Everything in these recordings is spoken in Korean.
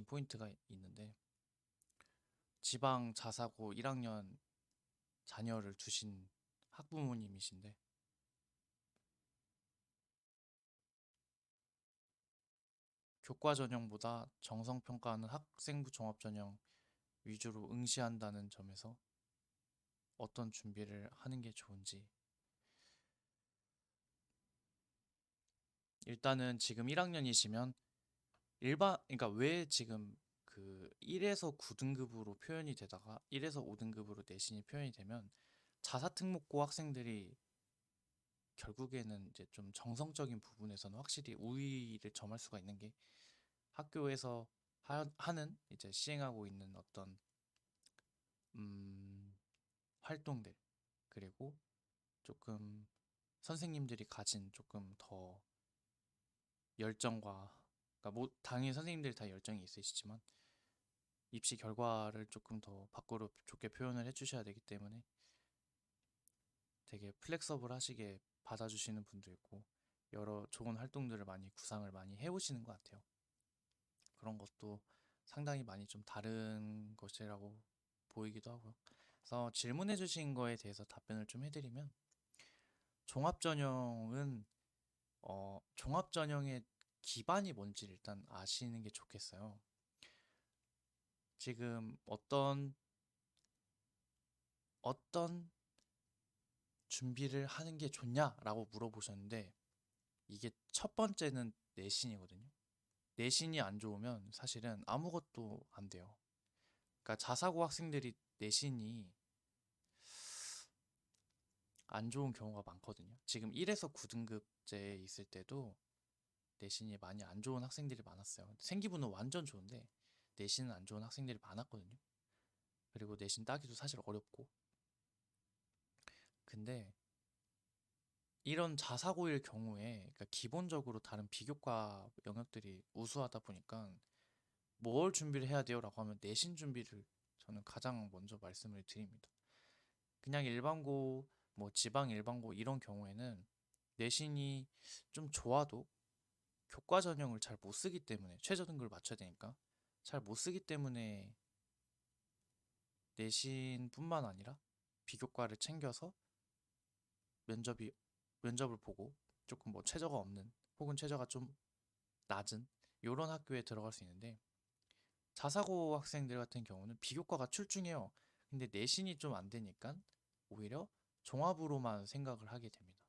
포인트가 있는데 지방 자사고 1학년 자녀를 두신 학부모님이신데 교과 전형보다 정성 평가하는 학생부 종합 전형 위주로 응시한다는 점에서 어떤 준비를 하는 게 좋은지. 일단은 지금 1학년이시면 그러니까 왜 지금 그 1에서 9등급으로 표현이 되다가 1에서 5등급으로 내신이 표현이 되면 자사특목고 학생들이 결국에는 이제 좀 정성적인 부분에서는 확실히 우위를 점할 수가 있는 게 학교에서 하는 이제 시행하고 있는 어떤 음, 활동들, 그리고 조금 선생님들이 가진 조금 더 열정과, 그러니까 뭐 당연히 선생님들이 다 열정이 있으시지만 입시 결과를 조금 더 밖으로 좋게 표현을 해주셔야 되기 때문에 되게 플렉서블 하시게 받아주시는 분도 있고 여러 좋은 활동들을 많이 구상을 많이 해오시는 것 같아요. 그런 것도 상당히 많이 좀 다른 것이라고 보이기도 하고요. 그래서 질문해 주신 거에 대해서 답변을 좀 해드리면 종합전형은 종합전형의 기반이 뭔지 일단 아시는 게 좋겠어요. 지금 어떤 준비를 하는 게 좋냐라고 물어보셨는데 이게 첫 번째는 내신이거든요. 내신이 안 좋으면 사실은 아무것도 안 돼요. 그러니까 자사고 학생들이 내신이 안 좋은 경우가 많거든요. 지금 1에서 9등급제에 있을 때도 내신이 많이 안 좋은 학생들이 많았어요. 생기부는 완전 좋은데 내신은 안 좋은 학생들이 많았거든요. 그리고 내신 따기도 사실 어렵고. 근데 이런 자사고일 경우에 그러니까 기본적으로 다른 비교과 영역들이 우수하다 보니까 뭘 준비를 해야 돼요? 라고 하면 내신 준비를 저는 가장 먼저 말씀을 드립니다. 그냥 일반고, 뭐 지방 일반고 이런 경우에는 내신이 좀 좋아도 교과 전형을 잘 못 쓰기 때문에 최저 등급을 맞춰야 되니까 잘 못 쓰기 때문에 내신뿐만 아니라 비교과를 챙겨서 면접이 면접을 보고 조금 뭐 최저가 없는 혹은 최저가 좀 낮은 이런 학교에 들어갈 수 있는데 자사고 학생들 같은 경우는 비교과가 출중해요. 근데 내신이 좀 안 되니까 오히려 종합으로만 생각을 하게 됩니다.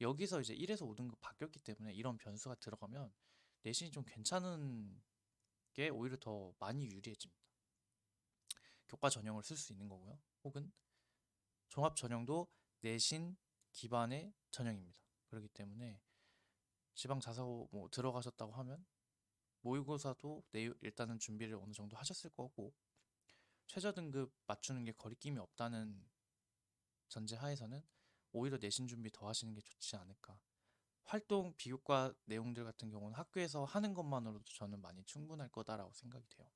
여기서 이제 1에서 5등급 바뀌었기 때문에 이런 변수가 들어가면 내신이 좀 괜찮은 게 오히려 더 많이 유리해집니다. 교과 전형을 쓸 수 있는 거고요. 혹은 종합 전형도 내신 기반의 전형입니다. 그렇기 때문에 지방 자사고 뭐 들어가셨다고 하면 모의고사도 일단은 준비를 어느 정도 하셨을 거고 최저 등급 맞추는 게 거리낌이 없다는 전제 하에서는 오히려 내신 준비 더 하시는 게 좋지 않을까. 활동 비교과 내용들 같은 경우는 학교에서 하는 것만으로도 저는 많이 충분할 거다라고 생각이 돼요.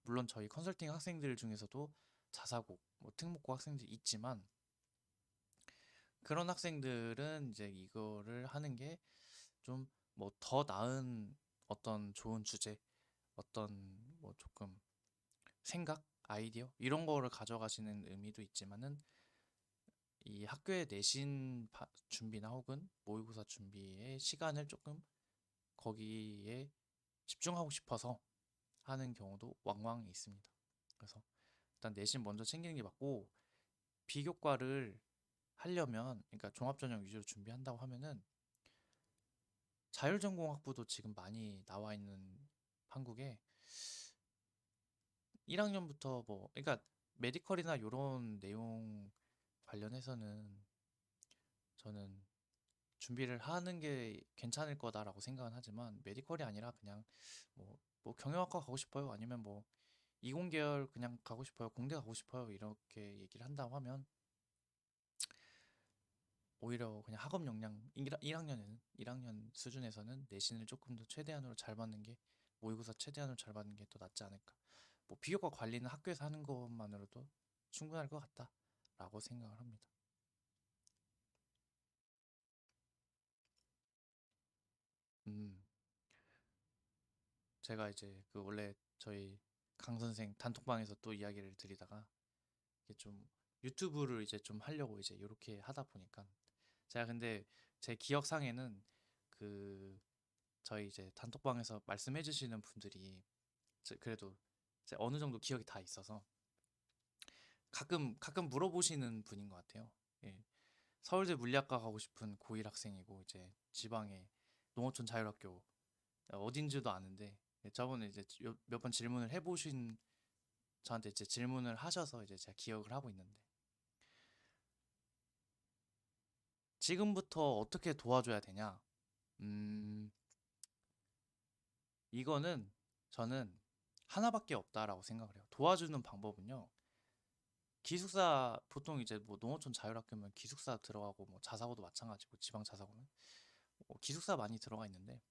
물론 저희 컨설팅 학생들 중에서도 자사고, 뭐 특목고 학생들이 있지만 그런 학생들은 이제 이거를 하는 게 좀 뭐 더 나은 어떤 좋은 주제, 어떤 뭐 조금 생각, 아이디어 이런 거를 가져가시는 의미도 있지만은 이 학교의 내신 준비나 혹은 모의고사 준비의 시간을 조금 거기에 집중하고 싶어서 하는 경우도 왕왕 있습니다. 그래서 일단 내신 먼저 챙기는 게 맞고 비교과를 하려면 그러니까 종합전형 위주로 준비한다고 하면은 자율전공학부도 지금 많이 나와 있는 한국에 1학년부터 뭐 그러니까 메디컬이나 이런 내용 관련해서는 저는 준비를 하는 게 괜찮을 거다라고 생각은 하지만 메디컬이 아니라 그냥 뭐 경영학과 가고 싶어요 아니면 뭐 이공계열 그냥 가고 싶어요 공대 가고 싶어요 이렇게 얘기를 한다고 하면 오히려 그냥 학업 역량 1학년에는 1학년 수준에서는 내신을 조금 더 최대한으로 잘 받는 게 모의고사 최대한으로 잘 받는 게 더 낫지 않을까. 뭐 비교과 관리는 학교에서 하는 것만으로도 충분할 것 같다라고 생각을 합니다. 음, 제가 이제 그 원래 저희 강 선생 단톡방에서 또 이야기를 드리다가 이게 좀 유튜브를 이제 좀 하려고 이제 이렇게 하다 보니까 제가 근데 제 기억상에는 그 저희 이제 단톡방에서 말씀해 주시는 분들이 그래도 이제 어느 정도 기억이 다 있어서 가끔 물어보시는 분인 것 같아요. 예. 서울대 물리학과 가고 싶은 고1 학생이고 이제 지방에 농어촌 자율학교 어딘지도 아는데 저번에 이제 몇 번 질문을 해보신 저한테 이제 질문을 하셔서 이제 제가 기억을 하고 있는데 지금부터 어떻게 도와줘야 되냐? 음, 이거는 저는 하나밖에 없다라고 생각을 해요. 도와주는 방법은요. 기숙사 보통 이제 뭐 농어촌 자율학교면 기숙사 들어가고 뭐 자사고도 마찬가지고 지방 자사고는 기숙사 많이 들어가 있는데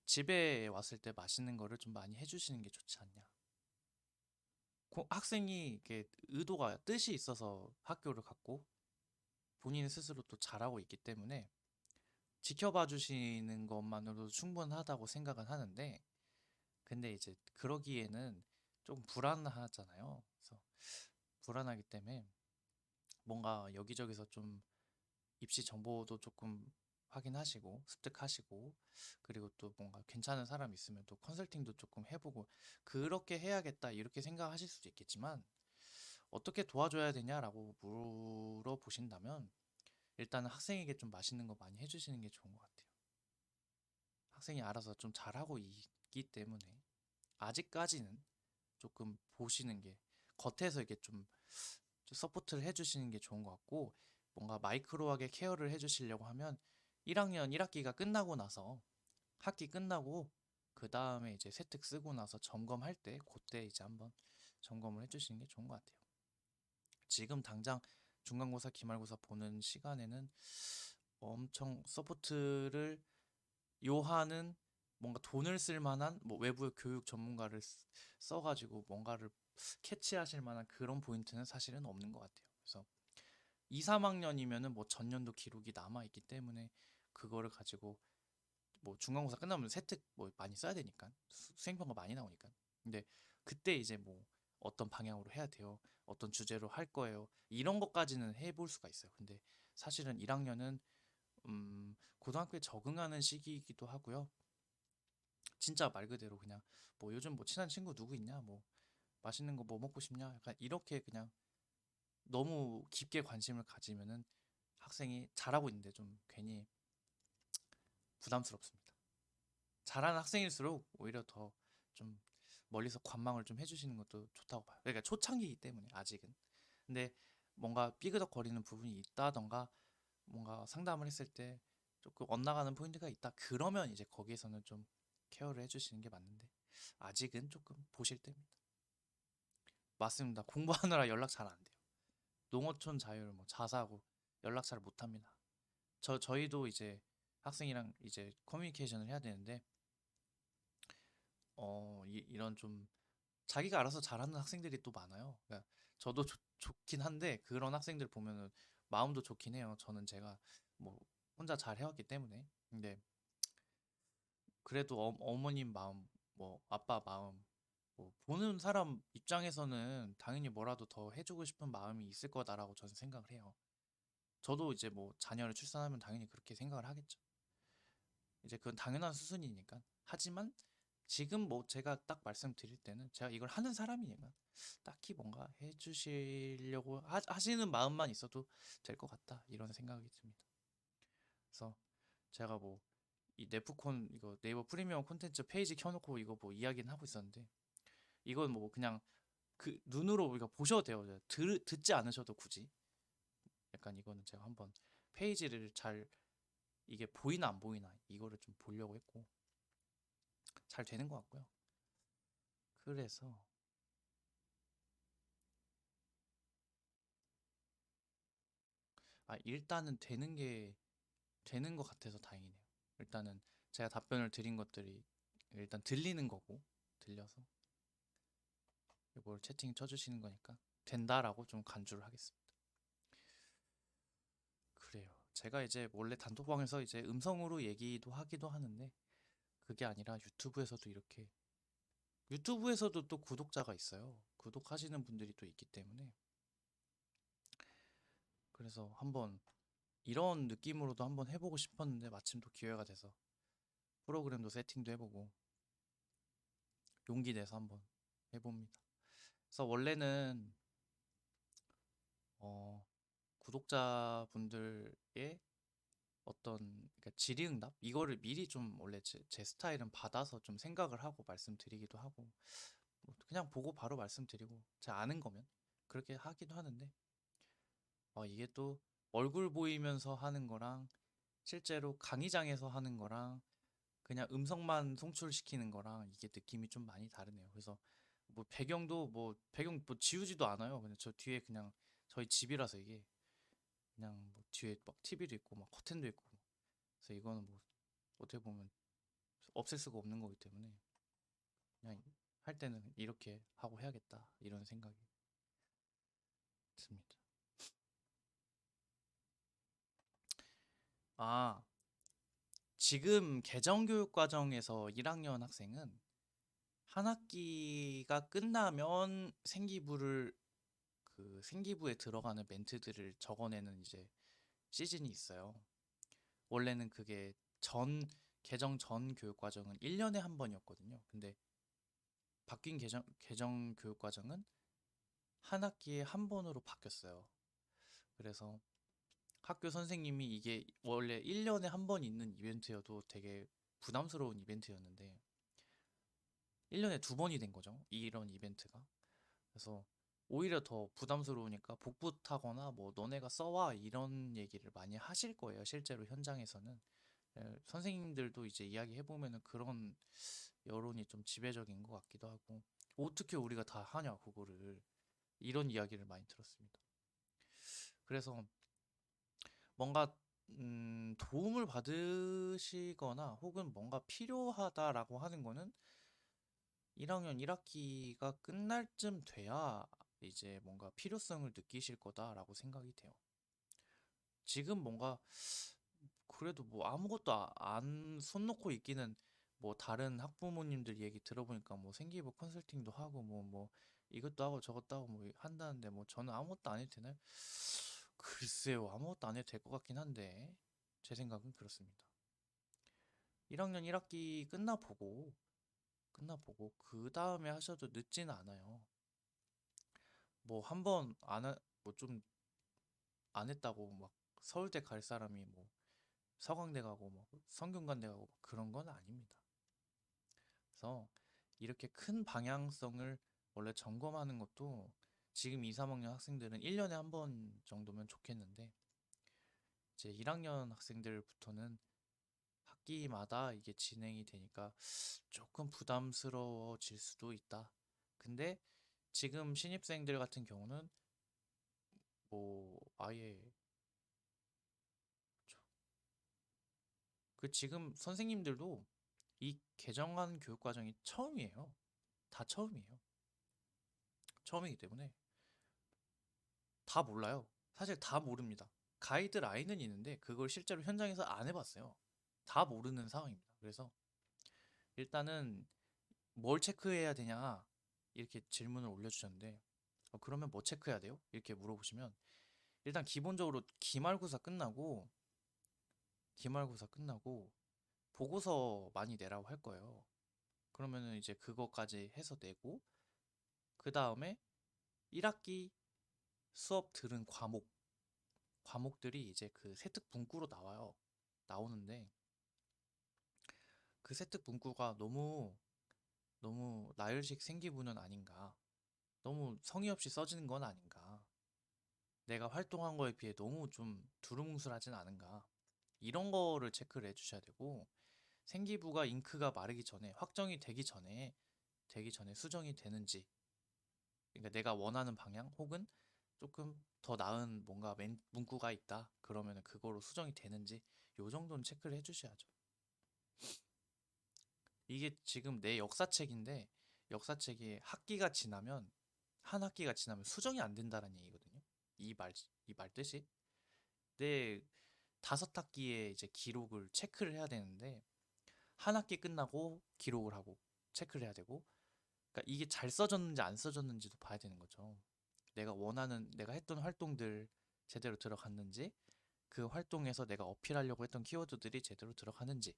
집에 왔을 때 맛있는 거를 좀 많이 해주시는 게 좋지 않냐. 학생이 이게 의도가 뜻이 있어서 학교를 갔고 본인 스스로 또 잘하고 있기 때문에 지켜봐 주시는 것만으로도 충분하다고 생각은 하는데 근데 이제 그러기에는 좀 불안하잖아요. 그래서 불안하기 때문에 뭔가 여기저기서 좀 입시 정보도 조금 확인하시고 습득하시고 그리고 또 뭔가 괜찮은 사람 있으면 또 컨설팅도 조금 해보고 그렇게 해야겠다 이렇게 생각하실 수도 있겠지만 어떻게 도와줘야 되냐라고 물어보신다면 일단은 학생에게 좀 맛있는 거 많이 해주시는 게 좋은 것 같아요. 학생이 알아서 좀 잘하고 있기 때문에 아직까지는 조금 보시는 게 겉에서 이게 좀 서포트를 해주시는 게 좋은 것 같고 뭔가 마이크로하게 케어를 해주시려고 하면 1학년 1학기가 끝나고 나서 학기 끝나고 그 다음에 이제 세특 쓰고 나서 점검할 때 그때 이제 한번 점검을 해주시는 게 좋은 것 같아요. 지금 당장 중간고사, 기말고사 보는 시간에는 엄청 서포트를 요하는 뭔가 돈을 쓸 만한 뭐 외부 교육 전문가를 써가지고 뭔가를 캐치하실 만한 그런 포인트는 사실은 없는 것 같아요. 그래서 2, 3학년이면은 뭐 전년도 기록이 남아 있기 때문에 그거를 가지고 뭐 중간고사 끝나면 세특 뭐 많이 써야 되니까 수행평가 많이 나오니까 근데 그때 이제 뭐 어떤 방향으로 해야 돼요 어떤 주제로 할 거예요 이런 것까지는 해볼 수가 있어요 근데 사실은 1학년은 고등학교에 적응하는 시기이기도 하고요 진짜 말 그대로 그냥 뭐 요즘 뭐 친한 친구 누구 있냐 뭐 맛있는 거 뭐 먹고 싶냐 약간 이렇게 그냥 너무 깊게 관심을 가지면은 학생이 잘하고 있는데 좀 괜히 부담스럽습니다. 잘하는 학생일수록 오히려 더 좀 멀리서 관망을 좀 해주시는 것도 좋다고 봐요. 그러니까 초창기이기 때문에 아직은. 근데 뭔가 삐그덕거리는 부분이 있다던가 뭔가 상담을 했을 때 조금 엇나가는 포인트가 있다. 그러면 이제 거기에서는 좀 케어를 해주시는 게 맞는데 아직은 조금 보실 때입니다. 맞습니다. 공부하느라 연락 잘 안 돼요. 농어촌 자율 뭐 자사고 연락 잘 못합니다. 저희도 이제 학생이랑 이제 커뮤니케이션을 해야 되는데 이런 좀 자기가 알아서 잘하는 학생들이 또 많아요. 그러니까 저도 좋긴 한데 그런 학생들 보면은 마음도 좋긴 해요. 저는 제가 뭐 혼자 잘 해왔기 때문에. 근데 그래도 어머님 마음, 뭐 아빠 마음, 뭐 보는 사람 입장에서는 당연히 뭐라도 더 해주고 싶은 마음이 있을 거다라고 저는 생각을 해요. 저도 이제 뭐 자녀를 출산하면 당연히 그렇게 생각을 하겠죠. 이제 그건 당연한 수순이니까. 하지만 지금 뭐 제가 딱 말씀드릴 때는 제가 이걸 하는 사람이니까 딱히 뭔가 해주시려고 하시는 마음만 있어도 될 것 같다 이런 생각이 듭니다. 그래서 제가 뭐 이 네프콘 이거 네이버 프리미엄 콘텐츠 페이지 켜놓고 이거 뭐 이야기는 하고 있었는데 이건 뭐 그냥 그 눈으로 우리가 보셔도 돼요. 듣지 않으셔도 굳이 약간 이거는 제가 한번 페이지를 잘 이게 보이나 안 보이나 이거를 좀 보려고 했고 잘 되는 것 같고요. 그래서 일단은 되는 것 같아서 다행이네요. 일단은 제가 답변을 드린 것들이 일단 들리는 거고 들려서 이걸 채팅 쳐주시는 거니까 된다라고 좀 간주를 하겠습니다. 그래요. 제가 이제 원래 단톡방에서 이제 음성으로 얘기도 하기도 하는데 그게 아니라 유튜브에서도 이렇게 유튜브에서도 또 구독자가 있어요. 구독하시는 분들이 또 있기 때문에. 그래서 한번 이런 느낌으로도 한번 해보고 싶었는데 마침 또 기회가 돼서 프로그램도 세팅도 해보고 용기 내서 한번 해봅니다. 그래서 원래는 어, 구독자분들의 어떤 그러니까 질의응답 이거를 미리 좀 원래 제 스타일은 받아서 좀 생각을 하고 말씀드리기도 하고 뭐 그냥 보고 바로 말씀드리고 제가 아는 거면 그렇게 하기도 하는데 이게 또 얼굴 보이면서 하는 거랑 실제로 강의장에서 하는 거랑 그냥 음성만 송출시키는 거랑 이게 느낌이 좀 많이 다르네요. 그래서 뭐 배경도 뭐 배경 뭐 지우지도 않아요. 그냥 저 뒤에 그냥 저희 집이라서 이게 그냥 뭐 뒤에 막 TV도 있고 막 커튼도 있고 그래서 이거는 뭐 어떻게 보면 없앨 수가 없는 거기 때문에 그냥 할 때는 이렇게 하고 해야겠다 이런 생각이 듭니다. 아, 지금 개정교육 과정에서 1학년 학생은 한 학기가 끝나면 생기부에 들어가는 멘트들을 적어내는 이제 시즌이 있어요. 원래는 그게 개정 전 교육 과정은 1년에 한 번이었거든요. 근데 바뀐 개정 교육 과정은 한 학기에 한 번으로 바뀌었어요. 그래서 학교 선생님이 이게 원래 1년에 한 번 있는 이벤트여도 되게 부담스러운 이벤트였는데 1년에 두 번이 된 거죠. 이런 이벤트가. 그래서 오히려 더 부담스러우니까 복붙하거나 뭐 너네가 써와 이런 얘기를 많이 하실 거예요. 실제로 현장에서는. 선생님들도 이제 이야기해 보면은 그런 여론이 좀 지배적인 것 같기도 하고 어떻게 우리가 다 하냐 그거를 이런 이야기를 많이 들었습니다. 그래서 뭔가 도움을 받으시거나 혹은 뭔가 필요하다라고 하는 거는 1학년 1학기가 끝날 쯤 돼야 이제 뭔가 필요성을 느끼실 거다라고 생각이 돼요. 지금 뭔가 그래도 뭐 아무것도 안 손 놓고 있기는 뭐 다른 학부모님들 얘기 들어보니까 뭐 생기부 컨설팅도 하고 뭐 이것도 하고 저것도 하고 뭐 한다는데 뭐 저는 아무것도 안 해도 되나요? 글쎄요, 아무것도 안 해도 될 것 같긴 한데 제 생각은 그렇습니다. 1학년 1학기 끝나보고 그 다음에 하셔도 늦지는 않아요. 뭐 한 번 뭐 좀 안 했다고 막 서울대 갈 사람이 뭐 서강대 가고 뭐 성균관대 가고 막 그런 건 아닙니다. 그래서 이렇게 큰 방향성을 원래 점검하는 것도 지금 2, 3학년 학생들은 1년에 한 번 정도면 좋겠는데 이제 1학년 학생들부터는 학기마다 이게 진행이 되니까 조금 부담스러워질 수도 있다. 근데 지금 신입생들 같은 경우는 뭐 아예 그 지금 선생님들도 이 개정한 교육 과정이 처음이에요. 다 처음이에요. 처음이기 때문에 다 몰라요. 사실 다 모릅니다. 가이드라인은 있는데 그걸 실제로 현장에서 안 해봤어요. 다 모르는 상황입니다. 그래서 일단은 뭘 체크해야 되냐 이렇게 질문을 올려주셨는데 그러면 뭐 체크해야 돼요? 이렇게 물어보시면 일단 기본적으로 기말고사 끝나고 보고서 많이 내라고 할 거예요. 그러면은 이제 그거까지 해서 내고 그 다음에 1학기 수업 들은 과목들이 이제 그 세특 문구로 나오는데 그 세특 문구가 너무 나열식 생기부는 아닌가, 너무 성의 없이 써지는 건 아닌가, 내가 활동한 거에 비해 너무 좀 두루뭉술하진 않은가, 이런 거를 체크를 해주셔야 되고 생기부가 잉크가 마르기 전에 되기 전에 수정이 되는지, 그러니까 내가 원하는 방향 혹은 조금 더 나은 뭔가 문구가 있다 그러면 그거로 수정이 되는지 요 정도는 체크를 해주셔야죠. 이게 지금 내 역사책인데 역사책이 한 학기가 지나면 수정이 안 된다는 얘기거든요. 이 말 뜻이 내 5학기에 이제 기록을 체크를 해야 되는데 한 학기 끝나고 기록을 하고 체크를 해야 되고 그러니까 이게 잘 써졌는지 안 써졌는지도 봐야 되는 거죠. 내가 했던 활동들 제대로 들어갔는지, 그 활동에서 내가 어필하려고 했던 키워드들이 제대로 들어가는지,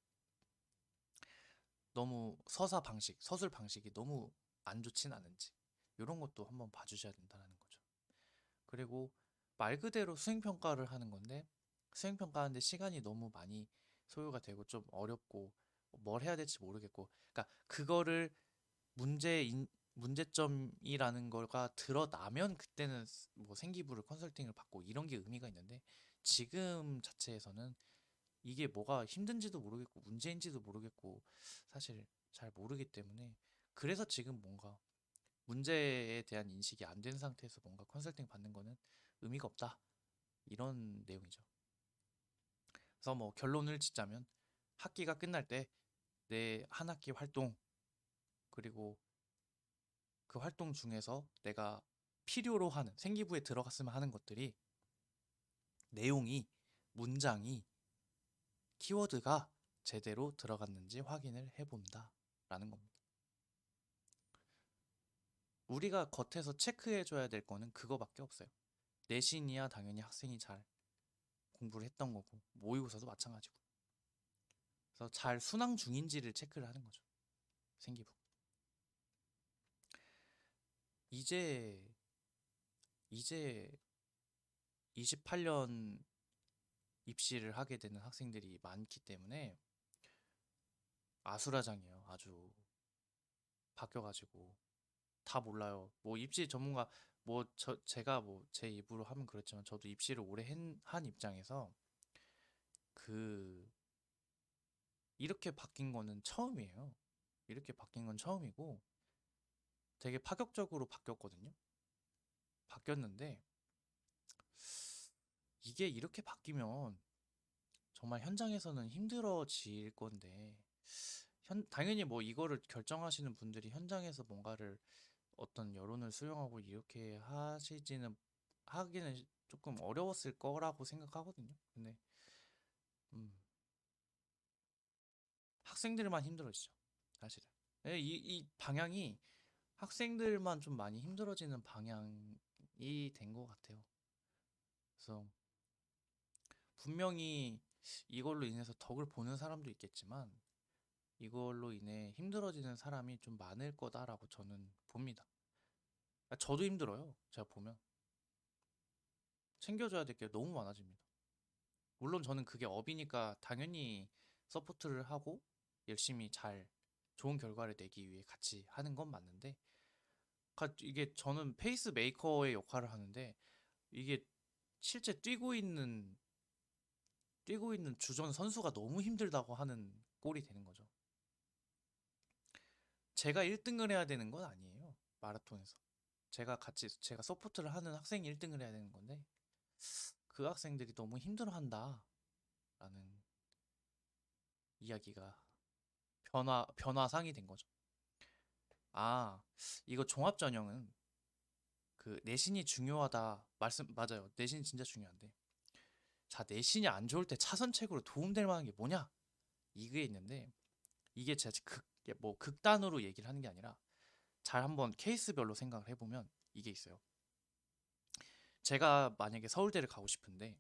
너무 서술 방식이 너무 안 좋진 않은지, 이런 것도 한번 봐주셔야 된다는 거죠. 그리고 말 그대로 수행평가를 하는 건데, 수행평가하는데 시간이 너무 많이 소요가 되고 좀 어렵고 뭘 해야 될지 모르겠고, 그러니까 그거를 문제인 문제점이라는 거가 드러나면 그때는 뭐 생기부를 컨설팅을 받고 이런 게 의미가 있는데, 지금 자체에서는 이게 뭐가 힘든지도 모르겠고 문제인지도 모르겠고 사실 잘 모르기 때문에, 그래서 지금 뭔가 문제에 대한 인식이 안 된 상태에서 뭔가 컨설팅 받는 거는 의미가 없다, 이런 내용이죠. 그래서 뭐 결론을 짓자면, 학기가 끝날 때 내 한 학기 활동, 그리고 그 활동 중에서 내가 필요로 하는 생기부에 들어갔으면 하는 것들이, 내용이, 문장이, 키워드가 제대로 들어갔는지 확인을 해본다 라는 겁니다. 우리가 겉에서 체크해줘야 될 거는 그거밖에 없어요. 내신이야 당연히 학생이 잘 공부를 했던 거고, 모의고사도 마찬가지고. 그래서 잘 순항 중인지를 체크를 하는 거죠. 생기부. 이제 이제 28년 입시를 하게 되는 학생들이 많기 때문에 아수라장이에요. 아주 바뀌어가지고 다 몰라요. 뭐 입시 전문가, 뭐 제가 뭐 제 입으로 하면 그렇지만 저도 입시를 오래 한 입장에서 그 이렇게 바뀐 거는 처음이에요. 이렇게 바뀐 건 처음이고 되게 파격적으로 바뀌었거든요. 바뀌었는데 이게 이렇게 바뀌면 정말 현장에서는 힘들어질 건데, 당연히 뭐 이거를 결정하시는 분들이 현장에서 뭔가를 어떤 여론을 수용하고 이렇게 하기는 조금 어려웠을 거라고 생각하거든요. 근데 음, 학생들만 힘들어지죠, 사실은. 이 방향이 학생들만 좀 많이 힘들어지는 방향이 된 것 같아요. 그래서 분명히 이걸로 인해서 덕을 보는 사람도 있겠지만, 이걸로 인해 힘들어지는 사람이 좀 많을 거다라고 저는 봅니다. 저도 힘들어요. 제가 보면 챙겨줘야 될 게 너무 많아집니다. 물론 저는 그게 업이니까 당연히 서포트를 하고 열심히 잘 좋은 결과를 내기 위해 같이 하는 건 맞는데, 이게 저는 페이스 메이커의 역할을 하는데, 이게 실제 뛰고 있는 주전 선수가 너무 힘들다고 하는 꼴이 되는 거죠. 제가 1등을 해야 되는 건 아니에요, 마라톤에서. 제가 서포트를 하는 학생이 1등을 해야 되는 건데, 그 학생들이 너무 힘들어한다 라는 이야기가 변화상이 된 거죠. 아, 이거 종합 전형은 그 내신이 중요하다 맞아요. 내신이 진짜 중요한데, 자, 내신이 안 좋을 때 차선책으로 도움될 만한 게 뭐냐? 이게 있는데, 이게 제가 뭐 극단으로 얘기를 하는 게 아니라 잘 한번 케이스별로 생각을 해보면 이게 있어요. 제가 만약에 서울대를 가고 싶은데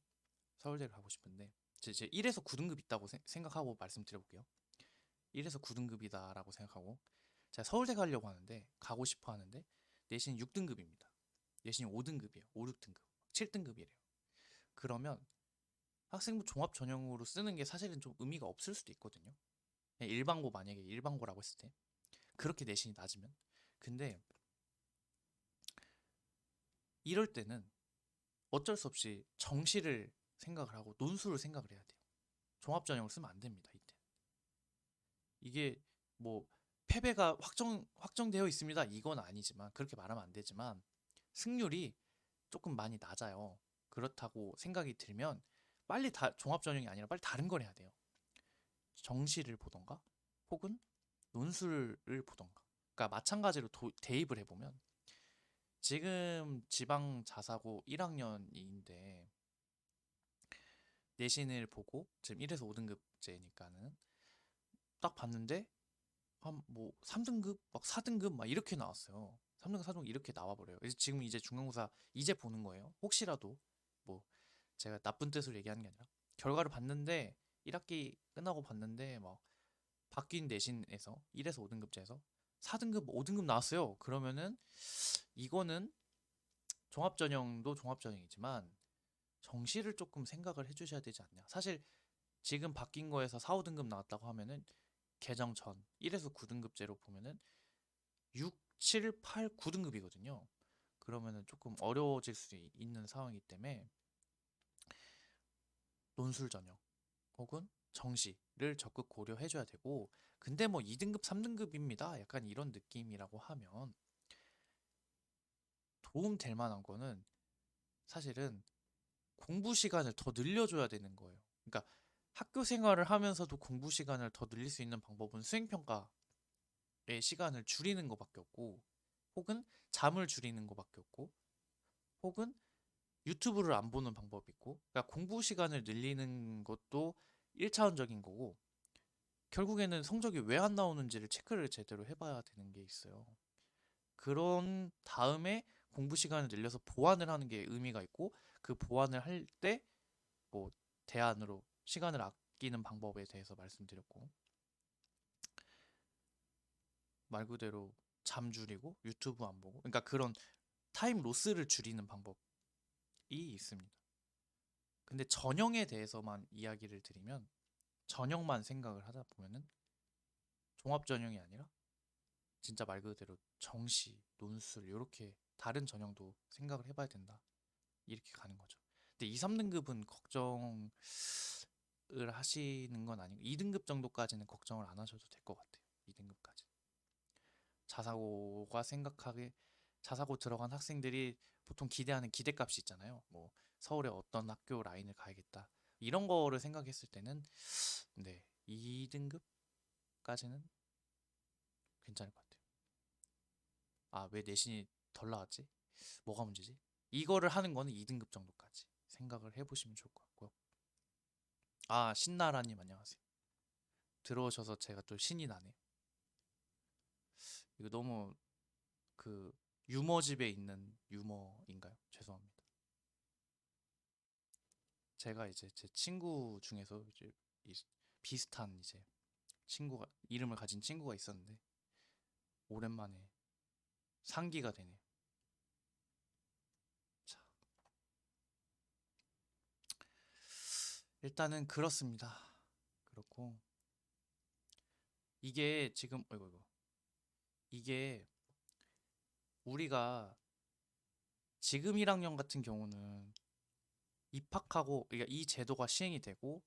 제 1에서 9등급 있다고 생각하고 말씀드려볼게요. 1에서 9등급이다라고 생각하고 제가 서울대 가고 싶어 하는데 내신이 6등급입니다. 내신이 5등급이에요. 5, 6등급, 7등급이래요. 그러면 학생부 종합 전형으로 쓰는 게 사실은 좀 의미가 없을 수도 있거든요. 만약에 일반고라고 했을 때 그렇게 내신이 낮으면. 근데 이럴 때는 어쩔 수 없이 정시를 생각을 하고 논술을 생각을 해야 돼요. 종합 전형을 쓰면 안 됩니다, 이때. 이게 뭐 패배가 확정되어 있습니다, 이건 아니지만, 그렇게 말하면 안 되지만 승률이 조금 많이 낮아요. 그렇다고 생각이 들면 빨리 종합 전형이 아니라 빨리 다른 걸 해야 돼요. 정시를 보던가 혹은 논술을 보던가. 그러니까 마찬가지로 대입을 해보면, 지금 지방 자사고 1학년인데 내신을 보고 지금 1에서 5등급제니까는 딱 봤는데 한 뭐 3등급 막 4등급 막 이렇게 나왔어요. 3등급 4등급 이렇게 나와버려요. 그래서 지금 이제 중간고사 이제 보는 거예요. 혹시라도 뭐 제가 나쁜 뜻으로 얘기하는 게 아니라 결과를 봤는데 1학기 끝나고 봤는데 막 바뀐 내신에서 1에서 5등급제에서 4등급 5등급 나왔어요. 그러면은 이거는 종합전형도 종합전형이지만 정시를 조금 생각을 해주셔야 되지 않냐. 사실 지금 바뀐 거에서 4, 5등급 나왔다고 하면은 개정 전 1에서 9등급제로 보면은 6, 7, 8, 9등급이거든요. 그러면은 조금 어려워질 수 있는 상황이기 때문에 논술 전형 혹은 정시를 적극 고려해줘야 되고, 근데 뭐 2등급, 3등급입니다. 약간 이런 느낌이라고 하면 도움 될 만한 거는 사실은 공부 시간을 더 늘려줘야 되는 거예요. 그러니까 학교 생활을 하면서도 공부 시간을 더 늘릴 수 있는 방법은 수행평가의 시간을 줄이는 것밖에 없고, 혹은 잠을 줄이는 것밖에 없고, 혹은 유튜브를 안 보는 방법이 있고, 그러니까 공부 시간을 늘리는 것도 1차원적인 거고, 결국에는 성적이 왜 안 나오는지를 체크를 제대로 해봐야 되는 게 있어요. 그런 다음에 공부 시간을 늘려서 보완을 하는 게 의미가 있고, 그 보완을 할 때 뭐 대안으로 시간을 아끼는 방법에 대해서 말씀드렸고, 말 그대로 잠 줄이고 유튜브 안 보고, 그러니까 그런 타임 로스를 줄이는 방법이 있습니다. 근데 전형에 대해서만 이야기를 드리면, 전형만 생각을 하다 보면은 종합 전형이 아니라 진짜 말 그대로 정시, 논술 이렇게 다른 전형도 생각을 해봐야 된다. 이렇게 가는 거죠. 근데 2, 3등급은 걱정을 하시는 건 아니고 2등급 정도까지는 걱정을 안 하셔도 될 것 같아요. 2등급까지. 자사고가 생각하게 자사고 들어간 학생들이 보통 기대하는 기대값이 있잖아요. 뭐 서울의 어떤 학교 라인을 가야겠다. 이런 거를 생각했을 때는 네, 2등급까지는 괜찮을 것 같아요. 아, 왜 내신이 덜 나왔지? 뭐가 문제지? 이거를 하는 거는 2등급 정도까지 생각을 해보시면 좋을 것 같고요. 아, 신나라님 안녕하세요. 들어오셔서 제가 또 신이 나네요. 이거 너무 그 유머집에 있는 유머인가요? 죄송합니다. 제가 이제 제 친구 중에서 이제 비슷한 이제 친구가 이름을 가진 친구가 있었는데 오랜만에 상기가 되네요. 자, 일단은 그렇습니다. 그렇고 이게 지금 어이구 이게 우리가 지금 1학년 같은 경우는 입학하고, 그러니까 이 제도가 시행이 되고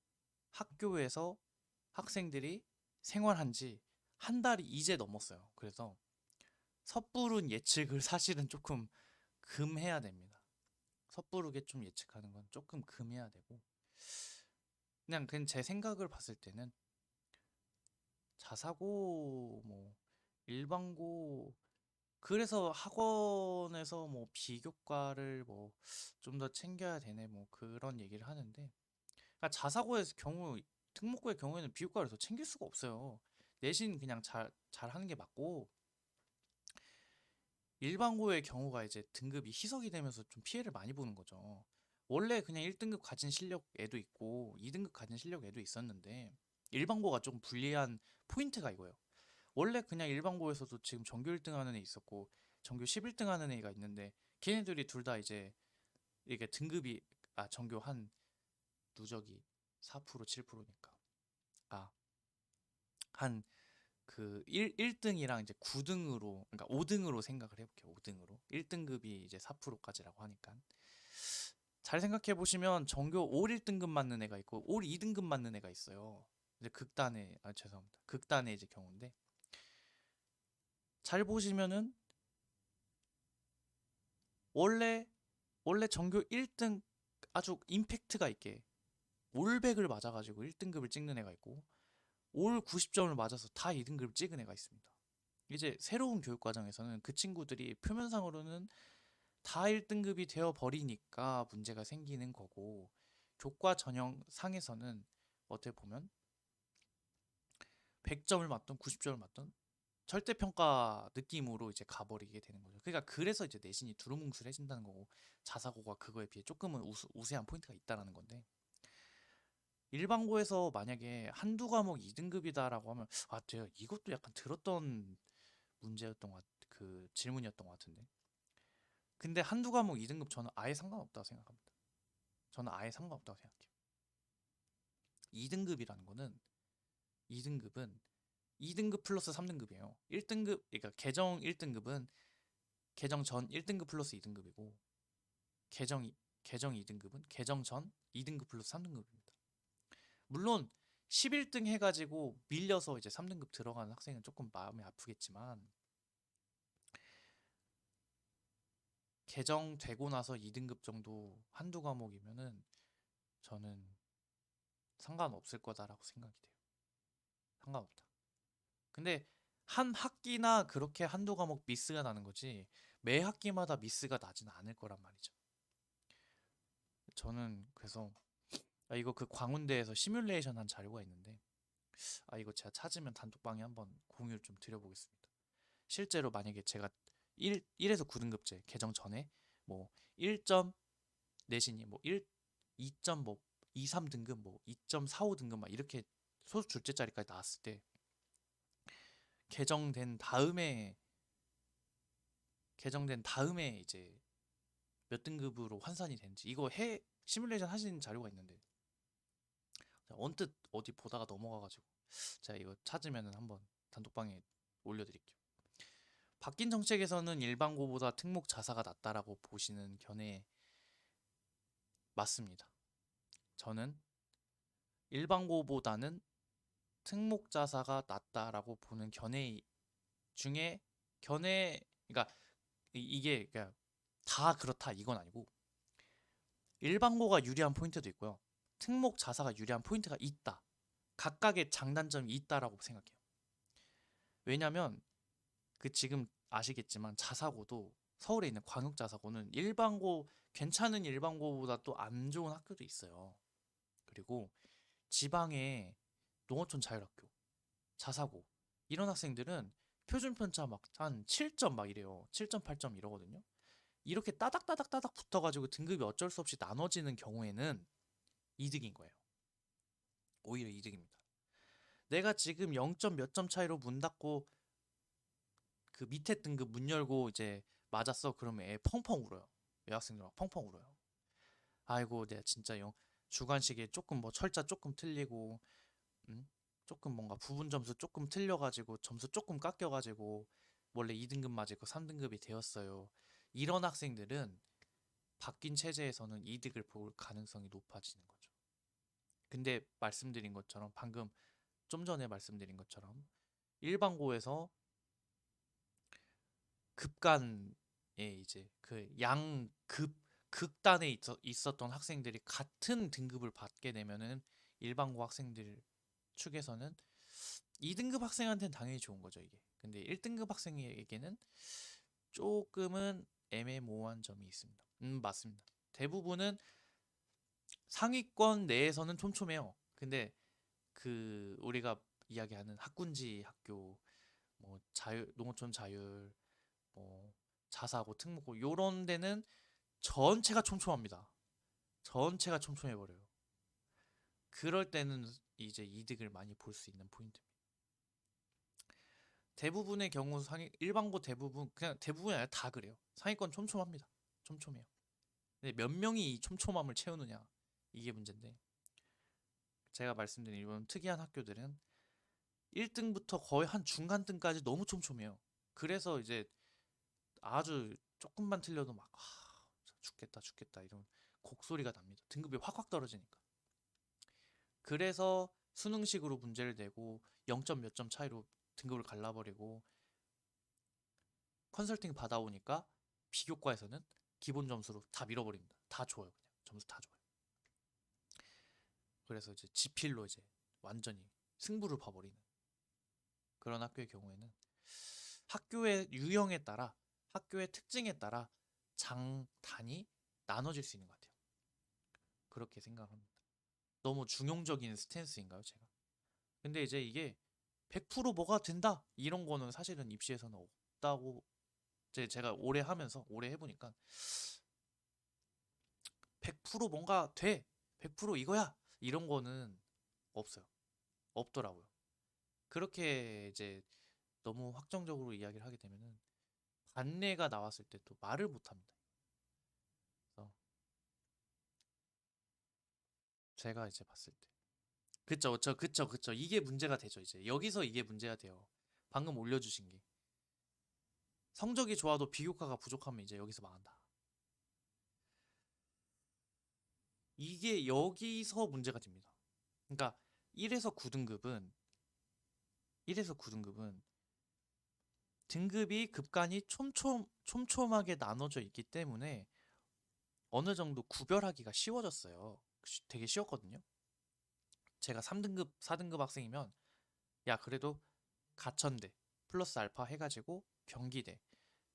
학교에서 학생들이 생활한 지 한 달이 이제 넘었어요. 그래서 섣부른 예측을 사실은 조금 금해야 됩니다. 섣부르게 좀 예측하는 건 조금 금해야 되고, 그냥 제 생각을 봤을 때는 자사고 뭐 일반고, 그래서 학원에서 뭐 비교과를 뭐 좀 더 챙겨야 되네 뭐 그런 얘기를 하는데, 그러니까 자사고의 경우, 특목고의 경우에는 비교과를 더 챙길 수가 없어요. 내신 그냥 잘 하는 게 맞고, 일반고의 경우가 이제 등급이 희석이 되면서 좀 피해를 많이 보는 거죠. 원래 그냥 1등급 가진 실력 애도 있고 2등급 가진 실력 애도 있었는데, 일반고가 좀 불리한 포인트가 이거예요. 원래 그냥 일반고에서도 지금 전교 1등 하는 애 있었고 전교 11등 하는 애가 있는데, 걔네들이 둘 다 이제 이게 등급이, 전교 한 누적이 4% 7%니까 한 그 1등이랑 이제 9등으로, 그러니까 5등으로 생각을 해볼게요. 5등으로 1등급이 이제 4%까지라고 하니까 잘 생각해 보시면 전교 올 1등급 맞는 애가 있고 올 2등급 맞는 애가 있어요. 이제 극단의, 죄송합니다, 극단의 이제 경우인데, 잘 보시면은 원래 전교 1등 아주 임팩트가 있게 올백을 맞아가지고 1등급을 찍는 애가 있고, 올 90점을 맞아서 다 2등급을 찍은 애가 있습니다. 이제 새로운 교육 과정에서는 그 친구들이 표면상으로는 다 1등급이 되어 버리니까 문제가 생기는 거고, 교과 전형 상에서는 어떻게 보면 100점을 맞던 90점을 맞던 절대평가 느낌으로 이제 가버리게 되는 거죠. 그러니까 그래서 이제 내신이 두루뭉술해진다는 거고 자사고가 그거에 비해 조금은 우세한 포인트가 있다라는 건데 일반고에서 만약에 한두 과목 2등급이다라고 하면 제가 이것도 약간 들었던 문제였던 그 질문이었던 것 같은데 근데 한두 과목 2등급 저는 아예 상관없다고 생각합니다. 저는 아예 상관없다고 생각해요. 2등급이라는 거는 2등급은 2등급 플러스 3등급이에요. 1등급 그러니까 개정 1등급은 개정 전 1등급 플러스 2등급이고 개정 2등급은 개정 전 2등급 플러스 3등급입니다. 물론 11등 해가지고 밀려서 이제 3등급 들어가는 학생은 조금 마음이 아프겠지만 개정되고 나서 2등급 정도 한두 과목이면은 저는 상관없을 거다라고 생각이 돼요. 상관없다. 근데 한 학기나 그렇게 한두 과목 미스가 나는 거지 매 학기마다 미스가 나지는 않을 거란 말이죠. 저는 그래서 이거 그 광운대에서 시뮬레이션 한 자료가 있는데 이거 제가 찾으면 단톡방에 한번 공유를 좀 드려보겠습니다. 실제로 만약에 제가 1에서 9등급제 개정 전에 뭐 1점 내신이 뭐 2점 뭐 2, 3등급 뭐 2.45등급 막 이렇게 소수 줄제짜리까지 나왔을 때 개정된 다음에 이제 몇 등급으로 환산이 되는지 이거 시뮬레이션 하신 자료가 있는데 언뜻 어디 보다가 넘어가가지고 제가 이거 찾으면 한번 단톡방에 올려드릴게요. 바뀐 정책에서는 일반고보다 특목 자사가 낫다라고 보시는 견해 맞습니다. 저는 일반고보다는 특목 자사가 낫다라고 보는 견해 중에 그러니까 이게 그러니까 다 그렇다 이건 아니고 일반고가 유리한 포인트도 있고요. 특목 자사가 유리한 포인트가 있다. 각각의 장단점이 있다라고 생각해요. 왜냐면 지금 아시겠지만 자사고도 서울에 있는 광역자사고는 괜찮은 일반고보다 또 안 좋은 학교도 있어요. 그리고 지방에 농어촌 자율학교, 자사고 이런 학생들은 표준 편차 막 한 7점 막 이래요. 7점, 8점 이러거든요. 이렇게 따닥따닥따닥 붙어가지고 등급이 어쩔 수 없이 나눠지는 경우에는 이득인 거예요. 오히려 이득입니다. 내가 지금 0점 몇 점 차이로 문 닫고 그 밑에 등급 문 열고 이제 맞았어. 그러면 애 펑펑 울어요. 여학생들 막 펑펑 울어요. 아이고 내가 진짜 주관식에 조금 뭐 철자 조금 틀리고 조금 뭔가 부분 점수 조금 틀려가지고 점수 조금 깎여가지고 원래 2등급 맞을 거 3등급이 되었어요. 이런 학생들은 바뀐 체제에서는 이득을 볼 가능성이 높아지는 거죠. 근데 말씀드린 것처럼 방금 좀 전에 말씀드린 것처럼 일반고에서 급간에 이제 그 양급 극단에 있었던 학생들이 같은 등급을 받게 되면은 일반고 학생들 축에서는 2등급 학생한테는 당연히 좋은 거죠, 이게. 근데 1등급 학생에게는 조금은 애매모호한 점이 있습니다. 맞습니다. 대부분은 상위권 내에서는 촘촘해요. 근데 그 우리가 이야기하는 학군지 학교, 뭐 농어촌 자율, 뭐 자사고, 특목고 요런 데는 전체가 촘촘합니다. 전체가 촘촘해버려요. 그럴 때는 이제 이득을 많이 볼 수 있는 포인트입니다. 대부분의 경우 일반고 대부분 그냥 대부분이 아니라 다 그래요. 상위권 촘촘합니다. 촘촘해요. 근데 몇 명이 이 촘촘함을 채우느냐 이게 문제인데 제가 말씀드린 이런 특이한 학교들은 1등부터 거의 한 중간등까지 너무 촘촘해요. 그래서 이제 아주 조금만 틀려도 막 죽겠다 이런 곡소리가 납니다. 등급이 확확 떨어지니까. 그래서 수능식으로 문제를 내고 0점 몇 점 차이로 등급을 갈라버리고 컨설팅 받아오니까 비교과에서는 기본 점수로 다 밀어버립니다. 다 줘요. 그냥 점수 다 줘요. 그래서 이제 지필로 이제 완전히 승부를 봐버리는 그런 학교의 경우에는 학교의 유형에 따라 학교의 특징에 따라 장단이 나눠질 수 있는 것 같아요. 그렇게 생각합니다. 너무 중용적인 스탠스인가요, 제가? 근데 이제 이게 100% 뭐가 된다 이런 거는 사실은 입시에서는 없다고 제가 오래 해보니까 100% 뭔가 돼 100% 이거야 이런 거는 없어요. 없더라고요. 그렇게 이제 너무 확정적으로 이야기를 하게 되면은 반례가 나왔을 때 또 말을 못 합니다. 그래서 제가 이제 봤을 때 그쵸. 이게 문제가 되죠. 이제 여기서 이게 문제가 돼요. 방금 올려주신 게 성적이 좋아도 비교과가 부족하면 이제 여기서 망한다. 이게 여기서 문제가 됩니다. 그러니까 1에서 9등급은 1에서 9등급은 등급이 급간이 촘촘하게 나눠져 있기 때문에 어느 정도 구별하기가 쉬워졌어요. 되게 쉬웠거든요. 제가 3등급, 4등급 학생이면 야 그래도 가천대 플러스 알파 해가지고 경기대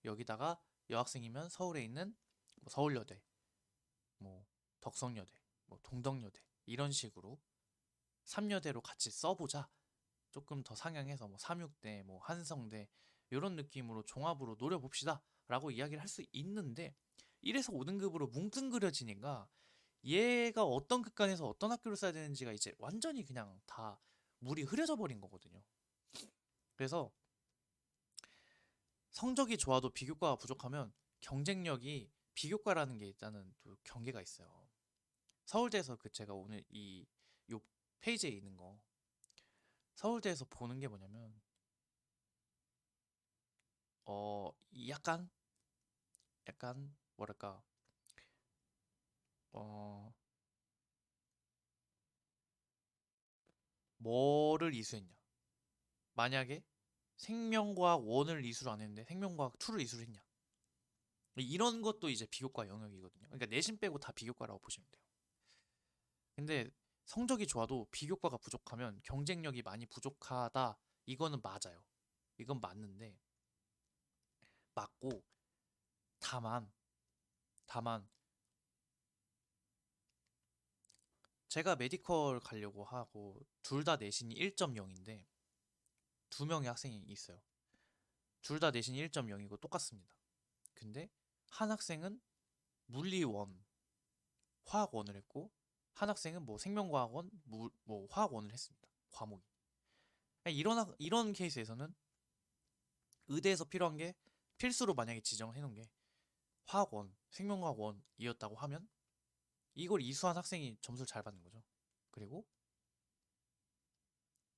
여기다가 여학생이면 서울에 있는 뭐 서울여대, 뭐 덕성여대, 뭐 동덕여대 이런 식으로 3여대로 같이 써보자. 조금 더 상향해서 뭐 삼육대, 뭐 한성대 이런 느낌으로 종합으로 노려봅시다. 라고 이야기를 할 수 있는데 1에서 5등급으로 뭉뚱그려지니까 얘가 어떤 극단에서 어떤 학교를 써야 되는지가 이제 완전히 그냥 다 물이 흐려져 버린 거거든요. 그래서 성적이 좋아도 비교과가 부족하면 경쟁력이 비교과라는 게 일단은 또 경계가 있어요. 서울대에서 그 제가 오늘 요 페이지에 있는 거 서울대에서 보는 게 뭐냐면 약간 뭐랄까 어 뭐를 이수했냐 만약에 생명과학 1을 이수를 안 했는데 생명과학 2를 이수를 했냐 이런 것도 이제 비교과 영역이거든요. 그러니까 내신 빼고 다 비교과라고 보시면 돼요. 근데 성적이 좋아도 비교과가 부족하면 경쟁력이 많이 부족하다. 이거는 맞아요. 이건 맞는데 맞고 다만 다만 제가 메디컬 가려고 하고 둘 다 내신이 1.0인데 두 명의 학생이 있어요. 둘 다 내신이 1.0이고 똑같습니다. 근데 한 학생은 물리 원, 화학 원을 했고 한 학생은 뭐 생명과학 원, 뭐 화학 원을 했습니다. 과목이. 이런 케이스에서는 의대에서 필요한 게 필수로 만약에 지정해 놓은 게 화학원, 생명과학원이었다고 하면 이걸 이수한 학생이 점수를 잘 받는 거죠. 그리고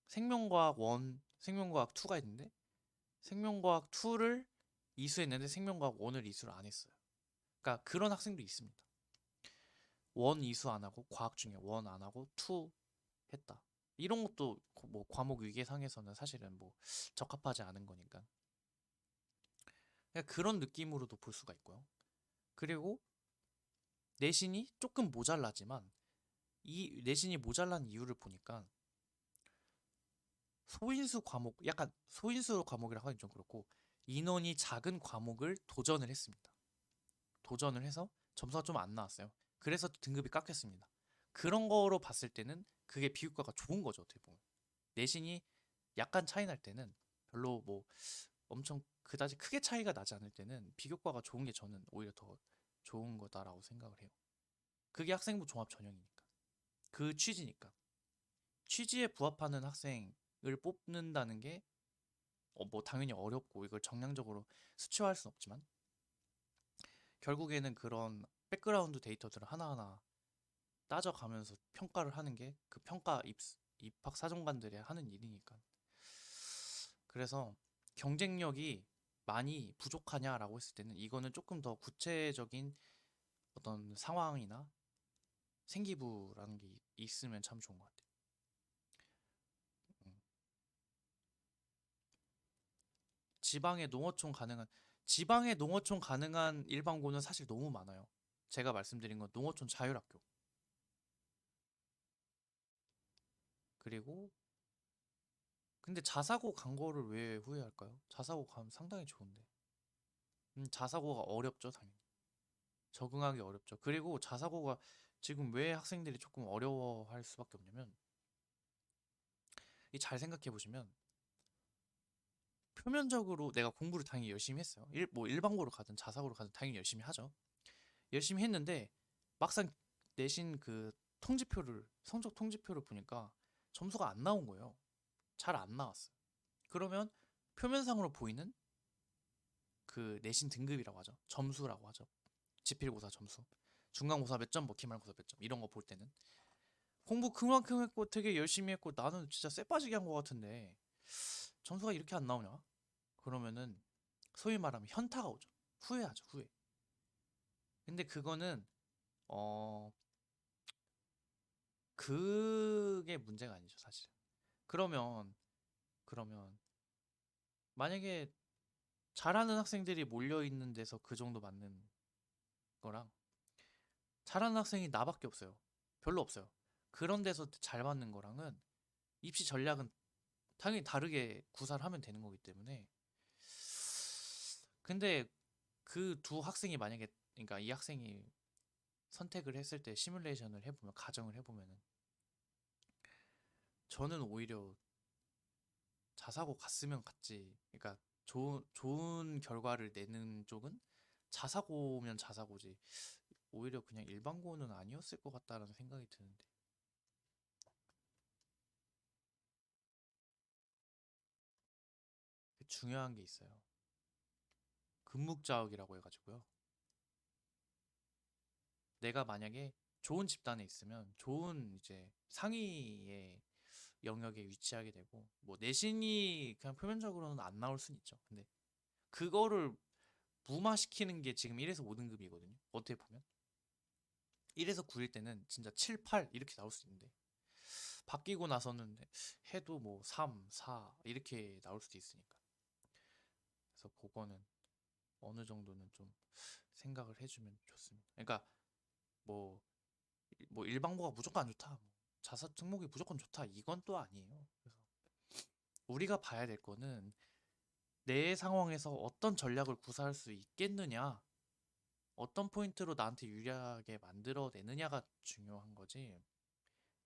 생명과학 1, 생명과학 2가 있는데 생명과학 2를 이수했는데 생명과학 1을 이수를 안 했어요. 그러니까 그런 학생도 있습니다. 1 이수 안 하고 과학 중에 1 안 하고 2 했다. 이런 것도 뭐 과목 위계상에서는 사실은 뭐 적합하지 않은 거니까. 그러니까 그런 느낌으로도 볼 수가 있고요. 그리고 내신이 조금 모자라지만 이 내신이 모자란 이유를 보니까 소인수 과목, 약간 소인수 과목이라 하긴 좀 그렇고 인원이 작은 과목을 도전을 했습니다. 도전을 해서 점수가 좀 안 나왔어요. 그래서 등급이 깎였습니다. 그런 거로 봤을 때는 그게 비교과가 좋은 거죠, 어떻게 보면. 내신이 약간 차이 날 때는 별로 뭐 엄청 그다지 크게 차이가 나지 않을 때는 비교과가 좋은 게 저는 오히려 더 좋은 거다라고 생각을 해요. 그게 학생부 종합 전형이니까. 그 취지니까. 취지에 부합하는 학생을 뽑는다는 게 뭐 당연히 어렵고 이걸 정량적으로 수치화할 수는 없지만 결국에는 그런 백그라운드 데이터들을 하나하나 따져가면서 평가를 하는 게 그 평가 입학 사정관들이 하는 일이니까. 그래서 경쟁력이 많이 부족하냐라고 했을 때는 이거는 조금 더 구체적인 어떤 상황이나 생기부라는 게 있으면 참 좋은 것 같아요. 음. 지방에 농어촌 가능한 지방에 농어촌 가능한 일반고는 사실 너무 많아요. 제가 말씀드린 건 농어촌 자율학교. 그리고 근데 자사고 간 거를 왜 후회할까요? 자사고 가면 상당히 좋은데. 자사고가 어렵죠, 당연히. 적응하기 어렵죠. 그리고 자사고가 지금 왜 학생들이 조금 어려워할 수밖에 없냐면 이 잘 생각해 보시면 표면적으로 내가 공부를 당연히 열심히 했어요. 뭐 일반고로 가든 자사고로 가든 당연히 열심히 하죠. 열심히 했는데 막상 내신 그 성적 통지표를 보니까 점수가 안 나온 거예요. 잘 안 나왔어요. 그러면 표면상으로 보이는 그 내신 등급이라고 하죠. 점수라고 하죠. 지필고사 점수. 중간고사 몇 점, 뭐 기말고사 몇 점, 이런 거 볼 때는 공부 그만큼 했고 되게 열심히 했고 나는 진짜 쎄 빠지게 한 것 같은데 점수가 이렇게 안 나오냐? 그러면은 소위 말하면 현타가 오죠. 후회하죠, 후회. 근데 그거는 어 그게 문제가 아니죠, 사실. 그러면 만약에 잘하는 학생들이 몰려 있는 데서 그 정도 맞는 거랑 잘하는 학생이 나밖에 없어요. 별로 없어요. 그런 데서 잘 맞는 거랑은 입시 전략은 당연히 다르게 구사를 하면 되는 거기 때문에. 근데 그 두 학생이 만약에, 그러니까 이 학생이 선택을 했을 때 시뮬레이션을 해보면, 가정을 해보면은 저는 오히려 자사고 갔으면 갔지. 그러니까 좋은 결과를 내는 쪽은 자사고면 자사고지. 오히려 그냥 일반고는 아니었을 것 같다라는 생각이 드는데. 중요한 게 있어요. 금묵자옥이라고 해가지고요. 내가 만약에 좋은 집단에 있으면 좋은 이제 상위의 영역에 위치하게 되고, 뭐 내신이 그냥 표면적으로는 안 나올 순 있죠. 근데 그거를 무마시키는 게 지금 1에서 5등급이거든요. 어떻게 보면 1에서 9일 때는 진짜 7, 8 이렇게 나올 수 있는데 바뀌고 나서는 해도 뭐 3, 4 이렇게 나올 수도 있으니까. 그래서 그거는 어느 정도는 좀 생각을 해주면 좋습니다. 그러니까 뭐, 뭐 일반고가 무조건 안 좋다, 뭐 자사 특목이 무조건 좋다, 이건 또 아니에요. 그래서 우리가 봐야 될 거는 내 상황에서 어떤 전략을 구사할 수 있겠느냐, 어떤 포인트로 나한테 유리하게 만들어내느냐가 중요한 거지.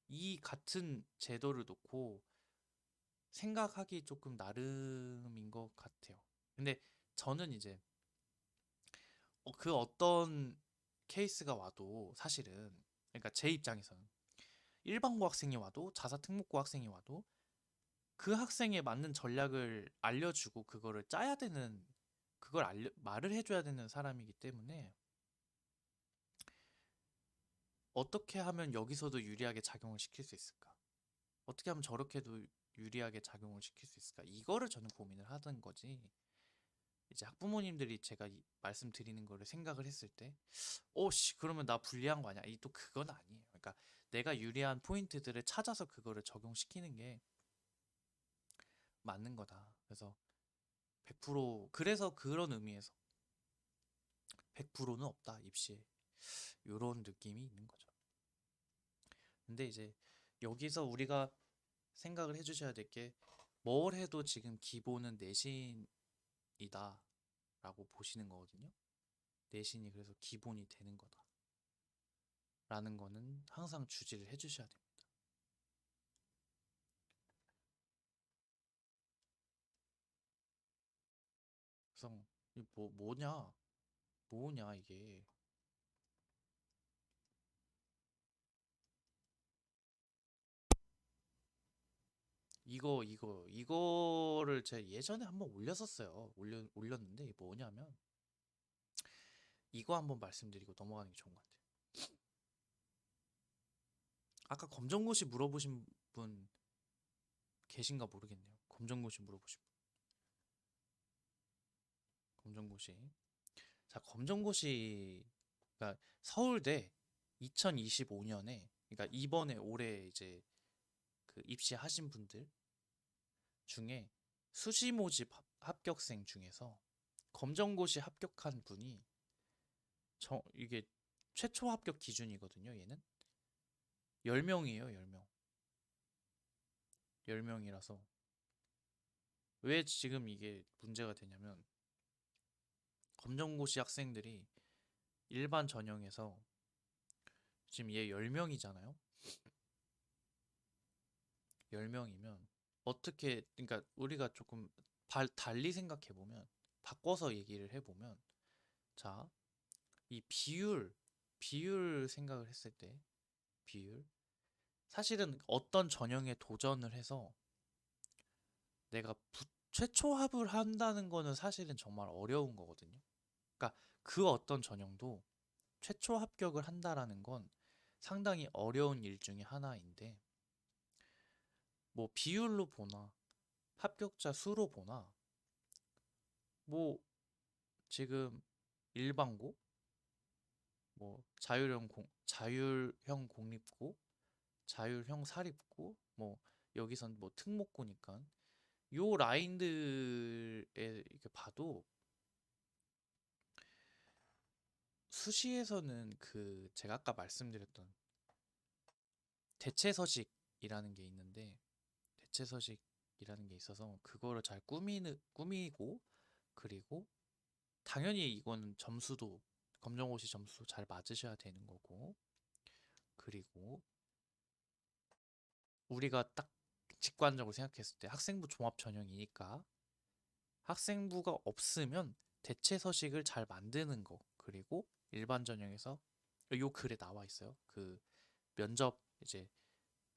이 같은 제도를 놓고 생각하기 조금 나름인 것 같아요. 근데 저는 이제 그 어떤 케이스가 와도 사실은, 그러니까 제 입장에서는 일반고 학생이 와도 자사특목고 학생이 와도 그 학생에 맞는 전략을 알려주고 그거를 짜야 되는, 그걸 말을 해줘야 되는 사람이기 때문에 어떻게 하면 여기서도 유리하게 작용을 시킬 수 있을까? 어떻게 하면 저렇게도 유리하게 작용을 시킬 수 있을까? 이거를 저는 고민을 하던 거지. 이제 학부모님들이 제가 말씀드리는 거를 생각을 했을 때, 오씨, 그러면 나 불리한 거 아니야? 이 또 그건 아니에요. 그러니까 내가 유리한 포인트들을 찾아서 그거를 적용시키는 게 맞는 거다. 그래서 100%, 그래서 그런 의미에서 100%는 없다, 입시에. 이런 느낌이 있는 거죠. 근데 이제 여기서 우리가 생각을 해주셔야 될 게, 뭘 해도 지금 기본은 내신이다 라고 보시는 거거든요. 내신이 그래서 기본이 되는 거다 라는 거는 항상 주지를 해주셔야 됩니다. 그래서 뭐냐 이게. 이거를 제가 예전에 한번 올렸었어요. 올렸는데 이게 뭐냐면, 이거 한번 말씀드리고 넘어가는 게 좋은 것 같아요. 아까 검정고시 물어보신 분 계신가 모르겠네요. 검정고시 물어보신 분. 검정고시. 자, 검정고시가 서울대 2025년에, 그러니까 이번에 올해 이제 그 입시하신 분들 중에 수시 모집 합격생 중에서 검정고시 합격한 분이, 이게 최초 합격 기준이거든요, 얘는. 10명이에요, 10명. 10명이라서 왜 지금 이게 문제가 되냐면, 검정고시 학생들이 일반 전형에서 지금 얘 10명이잖아요. 10명이면 어떻게, 그러니까 우리가 조금 달리 생각해보면, 바꿔서 얘기를 해보면, 자, 이 비율 생각을 했을 때, 비율. 사실은 어떤 전형에 도전을 해서 내가 최초합을 한다는 거는 사실은 정말 어려운 거거든요. 그러니까 그 어떤 전형도 최초 합격을 한다라는 건 상당히 어려운 일 중에 하나인데, 뭐 비율로 보나 합격자 수로 보나 뭐 지금 일반고, 뭐 자율형 공립고, 자율형 사립고, 뭐 여기선 뭐 특목고니까 요 라인들에 이렇게 봐도 수시에서는 그 제가 아까 말씀드렸던 대체서식이라는 게 있는데, 대체서식이라는 게 있어서 그거를 잘 꾸미고, 그리고 당연히 이거는 점수도 검정고시 점수 잘 맞으셔야 되는 거고, 그리고 우리가 딱 직관적으로 생각했을 때 학생부 종합 전형이니까 학생부가 없으면 대체 서식을 잘 만드는 거, 그리고 일반 전형에서 요 글에 나와 있어요. 그 면접 이제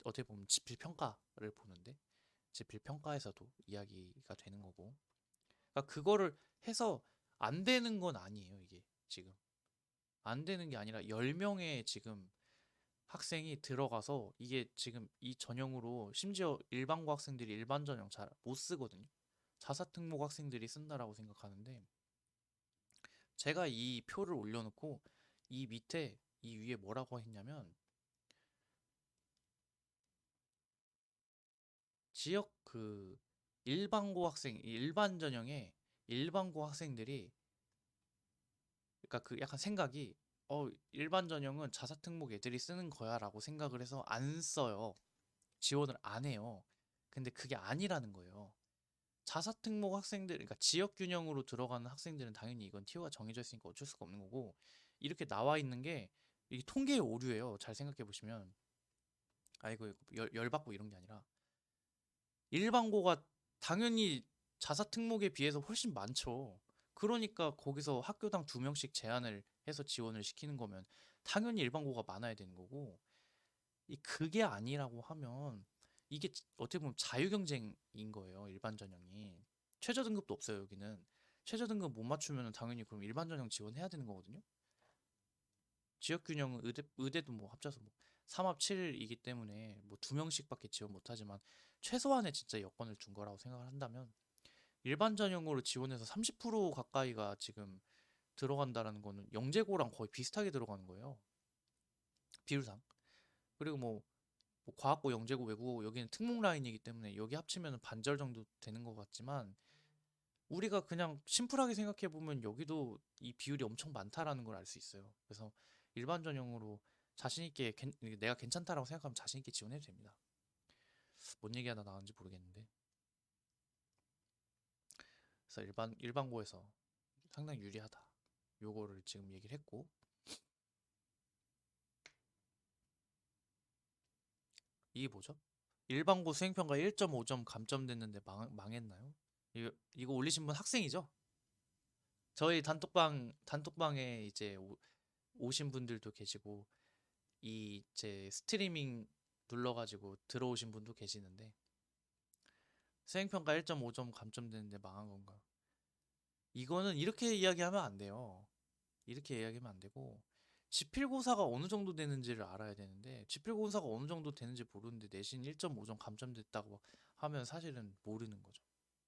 어떻게 보면 지필 평가를 보는데 지필 평가에서도 이야기가 되는 거고, 그러니까 그거를 해서 안 되는 건 아니에요. 이게 지금 안 되는 게 아니라 10명의 지금 학생이 들어가서 이게 지금 이 전형으로 심지어 일반고 학생들이 일반 전형 잘 못 쓰거든요. 자사특목 학생들이 쓴다라고 생각하는데, 제가 이 표를 올려놓고 이 밑에 이 위에 뭐라고 했냐면, 지역 그 일반 전형에 일반고 학생들이, 그러니까 그 약간 생각이 일반 전형은 자사특목 애들이 쓰는 거야라고 생각을 해서 안 써요. 지원을 안 해요. 근데 그게 아니라는 거예요. 자사특목 학생들, 그러니까 지역 균형으로 들어가는 학생들은 당연히 이건 티오가 정해져 있으니까 어쩔 수가 없는 거고, 이렇게 나와 있는 게 이게 통계의 오류예요. 잘 생각해 보시면. 아이고 열받고 이런 게 아니라 일반고가 당연히 자사특목에 비해서 훨씬 많죠. 그러니까 거기서 학교당 2명씩 제한을 해서 지원을 시키는 거면 당연히 일반고가 많아야 되는 거고, 그게 아니라고 하면 이게 어떻게 보면 자유경쟁인 거예요. 일반 전형이 최저 등급도 없어요. 여기는 최저 등급 못 맞추면 당연히 그럼 일반 전형 지원해야 되는 거거든요. 지역균형은 의대도 뭐 합쳐서 뭐 3합 7이기 때문에 뭐 2명씩밖에 지원 못하지만 최소한의 진짜 여건을 둔 거라고 생각을 한다면, 일반 전형으로 지원해서 30% 가까이가 지금 들어간다라는 거는 영재고랑 거의 비슷하게 들어가는 거예요. 비율상. 그리고 뭐 과학고, 영재고, 외국어, 여기는 특목 라인이기 때문에 여기 합치면 반절 정도 되는 것 같지만, 우리가 그냥 심플하게 생각해 보면 여기도 이 비율이 엄청 많다라는 걸 알 수 있어요. 그래서 일반 전형으로 자신 있게 내가 괜찮다라고 생각하면 자신 있게 지원해도 됩니다. 뭔 얘기하다 나왔는지 모르겠는데, 그래서 일반고에서 상당히 유리하다. 요거를 지금 얘기를 했고, 이게 뭐죠? 일반고 수행평가 1.5점 감점됐는데 망했나요? 이거 올리신 분 학생이죠? 저희 단톡방에 이제 오신 분들도 계시고, 이 제 스트리밍 눌러가지고 들어오신 분도 계시는데, 수행평가 1.5점 감점되는데 망한 건가? 이거는 이렇게 이야기하면 안 돼요. 이렇게 이야기하면 안 되고, 지필고사가 어느 정도 되는지를 알아야 되는데, 지필고사가 어느 정도 되는지 모르는데 내신 1.5점 감점됐다고 하면 사실은 모르는 거죠.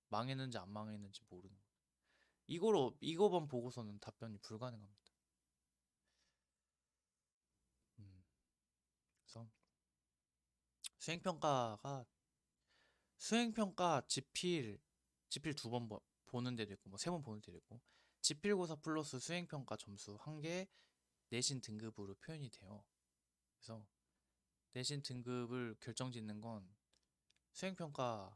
망했는지 안 망했는지 모르는 거죠. 이거만 보고서는 답변이 불가능합니다. 음, 그래서 수행평가가 수행평가 지필 2번 보는 데도 있고 뭐 3번 보는 데도 있고, 지필고사 플러스 수행평가 점수 1개 내신 등급으로 표현이 돼요. 그래서 내신 등급을 결정짓는 건 수행평가에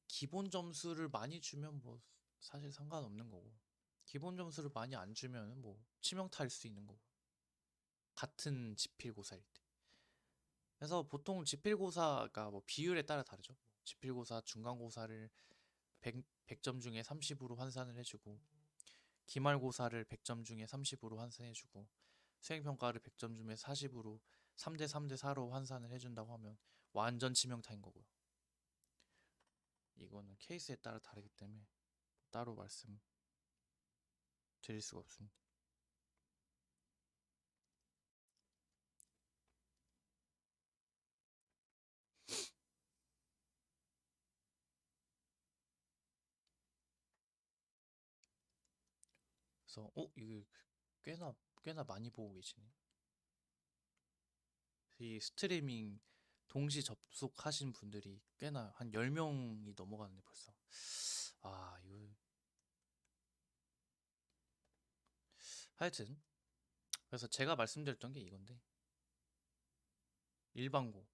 기본 점수를 많이 주면 뭐 사실 상관없는 거고, 기본 점수를 많이 안 주면 뭐 치명타일 수 있는 거고, 같은 지필고사일 때. 그래서 보통 지필고사가 뭐 비율에 따라 다르죠. 지필고사, 중간고사를 100점 중에 30으로 환산을 해주고 기말고사를 100점 중에 30으로 환산해주고 수행평가를 100점 중에 40으로 3대 3대 4로 환산을 해준다고 하면 완전 치명타인 거고요. 이거는 케이스에 따라 다르기 때문에 따로 말씀 드릴 수가 없습니다. 그래서 이거 꽤나 많이 보고 계시네. 이 스트리밍 동시 접속하신 분들이 꽤나 한 10명이 넘어가는데 벌써. 이거 하여튼 그래서 제가 말씀드렸던 게 이건데 일반고.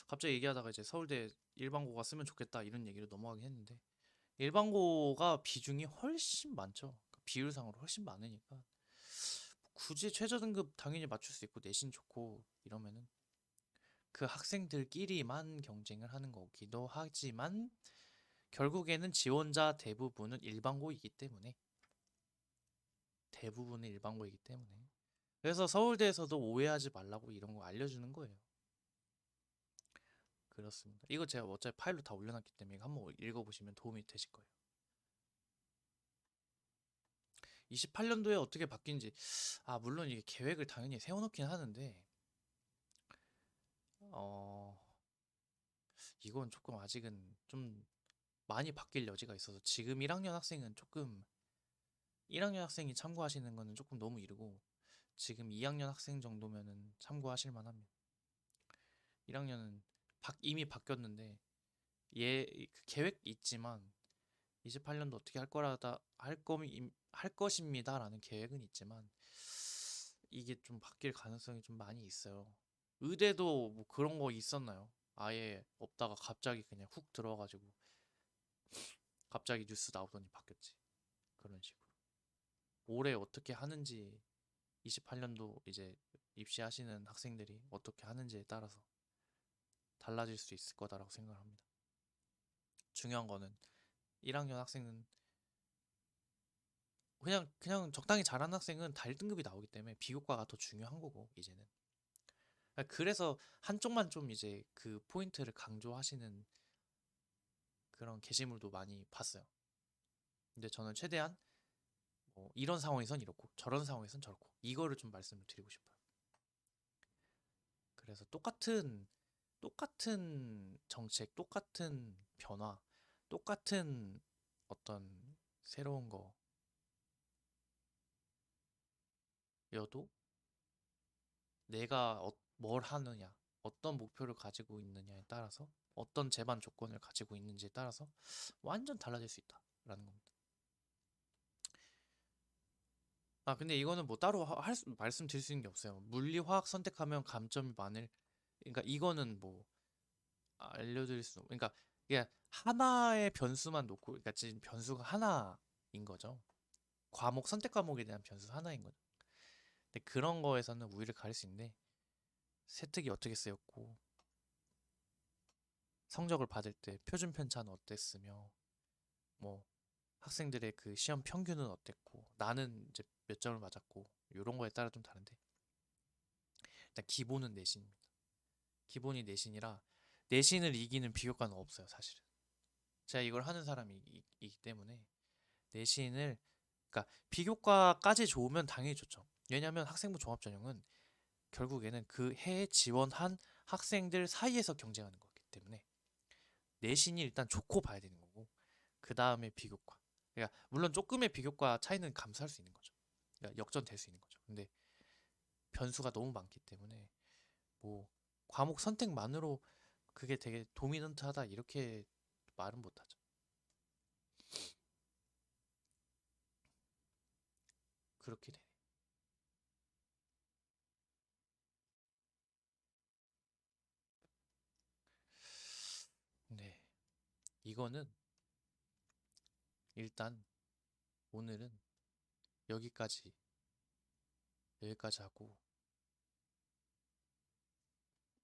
갑자기 얘기하다가 이제 서울대 일반고가 쓰면 좋겠다 이런 얘기로 넘어가긴 했는데 일반고가 비중이 훨씬 많죠. 그러니까 비율상으로 훨씬 많으니까 굳이 최저등급 당연히 맞출 수 있고 내신 좋고 이러면은 그 학생들끼리만 경쟁을 하는 거기도 하지만 결국에는 지원자 대부분은 일반고이기 때문에 그래서 서울대에서도 오해하지 말라고 이런 거 알려주는 거예요. 그렇습니다. 이거 제가 어차피 파일로 다 올려놨기 때문에 이거 한번 읽어보시면 도움이 되실 거예요. 28년도에 어떻게 바뀐지 물론 이게 계획을 당연히 세워놓긴 하는데 어 이건 조금 아직은 좀 많이 바뀔 여지가 있어서 지금 1학년 학생이 참고하시는 거는 조금 너무 이르고 지금 2학년 학생 정도면은 참고하실 만합니다. 1학년은 이미 바뀌었는데 그 계획 있지만 28년도 어떻게 할 것입니다라는 계획은 있지만 이게 좀 바뀔 가능성이 좀 많이 있어요. 의대도 뭐 그런 거 있었나요? 아예 없다가 갑자기 그냥 훅 들어가지고 갑자기 뉴스 나오더니 바뀌었지. 그런 식으로. 올해 어떻게 하는지 28년도 이제 입시하시는 학생들이 어떻게 하는지에 따라서 달라질 수 있을 거다라고 생각합니다. 중요한 거는 1학년 학생은 그냥 적당히 잘하는 학생은 다 1등급이 나오기 때문에 비교과가 더 중요한 거고 이제는. 그래서 한쪽만 좀 이제 그 포인트를 강조하시는 그런 게시물도 많이 봤어요. 근데 저는 최대한 뭐 이런 상황에선 이렇고 저런 상황에선 저렇고 이거를 좀 말씀을 드리고 싶어요. 그래서 똑같은 정책, 똑같은 변화, 똑같은 어떤 새로운 거여도 내가 뭘 하느냐, 어떤 목표를 가지고 있느냐에 따라서 어떤 제반 조건을 가지고 있는지에 따라서 완전 달라질 수 있다라는 겁니다. 근데 이거는 뭐 따로 말씀드릴 수 있는 게 없어요. 물리, 화학 선택하면 감점이 많을. 그러니까 이거는 뭐 알려드릴 수, 그러니까 이게 하나의 변수만 놓고, 그러니까 지금 변수가 하나인 거죠. 선택 과목에 대한 변수 하나인 거죠. 근데 그런 거에서는 우위를 가릴 수 있는데 세특이 어떻게 쓰였고 성적을 받을 때 표준 편차는 어땠으며 뭐 학생들의 그 시험 평균은 어땠고 나는 이제 몇 점을 맞았고 이런 거에 따라 좀 다른데 일단 기본은 내신입니다. 기본이 내신이라 내신을 이기는 비교과는 없어요, 사실은. 제가 이걸 하는 사람이기 때문에 내신을 그러니까 비교과까지 좋으면 당연히 좋죠. 왜냐하면 학생부 종합전형은 결국에는 그 해에 지원한 학생들 사이에서 경쟁하는 거기 때문에 내신이 일단 좋고 봐야 되는 거고 그 다음에 비교과. 그러니까 물론 조금의 비교과 차이는 감수할 수 있는 거죠. 그러니까 역전될 수 있는 거죠. 근데 변수가 너무 많기 때문에 뭐 과목 선택만으로 그게 되게 도미넌트하다 이렇게 말은 못하죠. 그렇게 되네. 네, 이거는 일단 오늘은 여기까지 여기까지 하고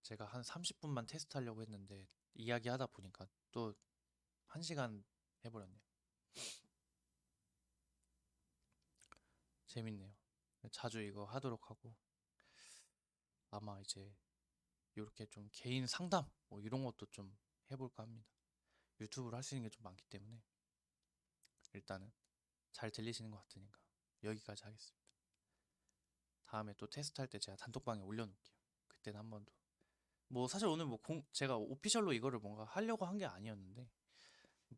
제가 한 30분만 테스트하려고 했는데 이야기하다 보니까 또 1시간 해버렸네요. 재밌네요. 자주 이거 하도록 하고 아마 이제 이렇게 좀 개인 상담 뭐 이런 것도 좀 해볼까 합니다. 유튜브로 할 수 있는 게 좀 많기 때문에 일단은 잘 들리시는 것 같으니까 여기까지 하겠습니다. 다음에 또 테스트할 때 제가 단톡방에 올려놓을게요. 그때는 한 번 더. 뭐 사실 오늘 뭐 제가 오피셜로 이거를 뭔가 하려고 한 게 아니었는데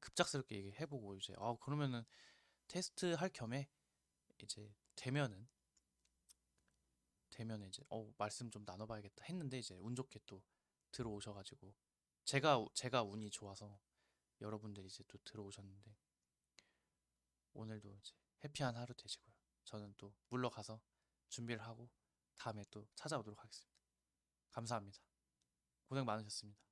급작스럽게 얘기해보고 이제 그러면은 테스트 할 겸에 이제 되면은 이제 말씀 좀 나눠봐야겠다 했는데 이제 운 좋게 또 들어오셔가지고 제가 운이 좋아서 여러분들이 이제 또 들어오셨는데 오늘도 이제 해피한 하루 되시고요. 저는 또 물러가서 준비를 하고 다음에 또 찾아오도록 하겠습니다. 감사합니다. 고생 많으셨습니다.